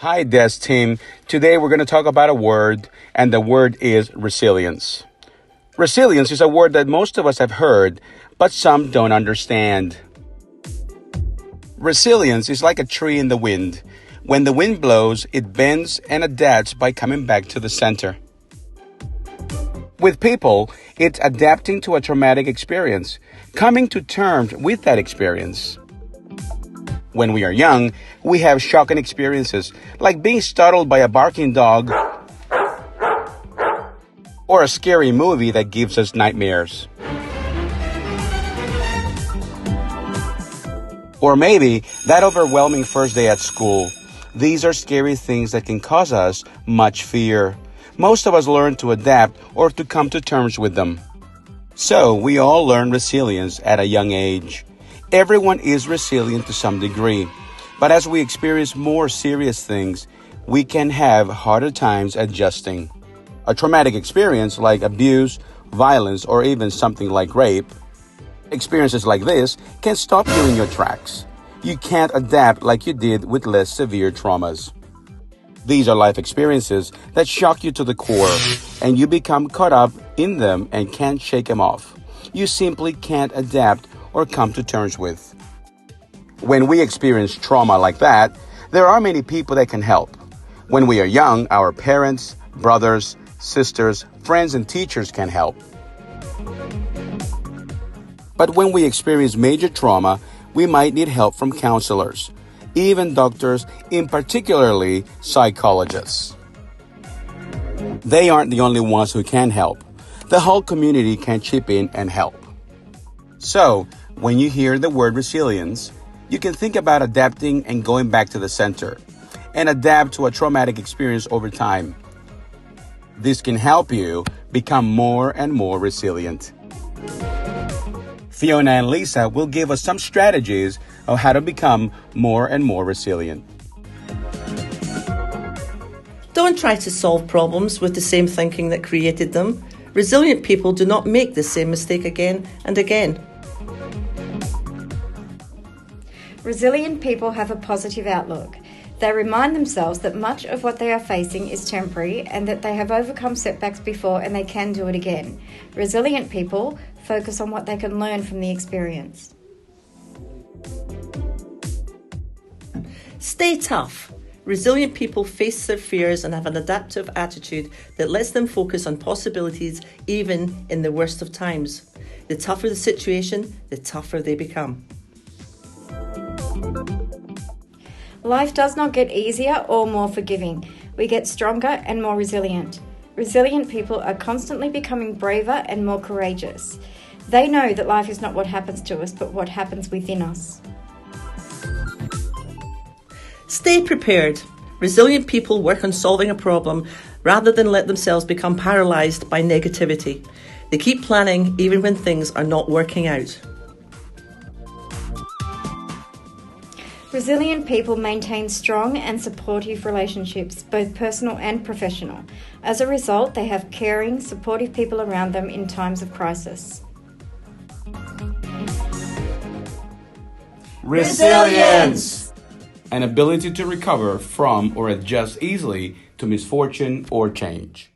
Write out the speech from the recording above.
Hi, Des team. Today we're going to talk about a word, and the word is resilience. Resilience is a word that most of us have heard, but some don't understand. Resilience is like a tree in the wind. When the wind blows, it bends and adapts by coming back to the center. With people, it's adapting to a traumatic experience, coming to terms with that experience. When we are young, we have shocking experiences, like being startled by a barking dog or a scary movie that gives us nightmares. Or maybe that overwhelming first day at school. These are scary things that can cause us much fear. Most of us learn to adapt or to come to terms with them. So we all learn resilience at a young age. Everyone is resilient to some degree, but as we experience more serious things, we can have harder times adjusting. A traumatic experience like abuse, violence, or even something like rape, experiences like this can stop you in your tracks. You can't adapt like you did with less severe traumas. These are life experiences that shock you to the core, and you become caught up in them and can't shake them off. You simply can't adapt or come to terms with. When we experience trauma like that, there are many people that can help. When we are young, our parents, brothers, sisters, friends, and teachers can help. But when we experience major trauma, we might need help from counselors, even doctors, in particularly psychologists. They aren't the only ones who can help. The whole community can chip in and help. So, when you hear the word resilience, you can think about adapting and going back to the center, and adapt to a traumatic experience over time. This can help you become more and more resilient. Fiona and Lisa will give us some strategies of how to become more and more resilient. Don't try to solve problems with the same thinking that created them. Resilient people do not make the same mistake again and again. Resilient people have a positive outlook. They remind themselves that much of what they are facing is temporary and that they have overcome setbacks before and they can do it again. Resilient people focus on what they can learn from the experience. Stay tough. Resilient people face their fears and have an adaptive attitude that lets them focus on possibilities even in the worst of times. The tougher the situation, the tougher they become. Life does not get easier or more forgiving. We get stronger and more resilient. Resilient people are constantly becoming braver and more courageous. They know that life is not what happens to us, but what happens within us. Stay prepared. Resilient people work on solving a problem rather than let themselves become paralysed by negativity. They keep planning even when things are not working out. Resilient people maintain strong and supportive relationships, both personal and professional. As a result, they have caring, supportive people around them in times of crisis. Resilience! An ability to recover from or adjust easily to misfortune or change.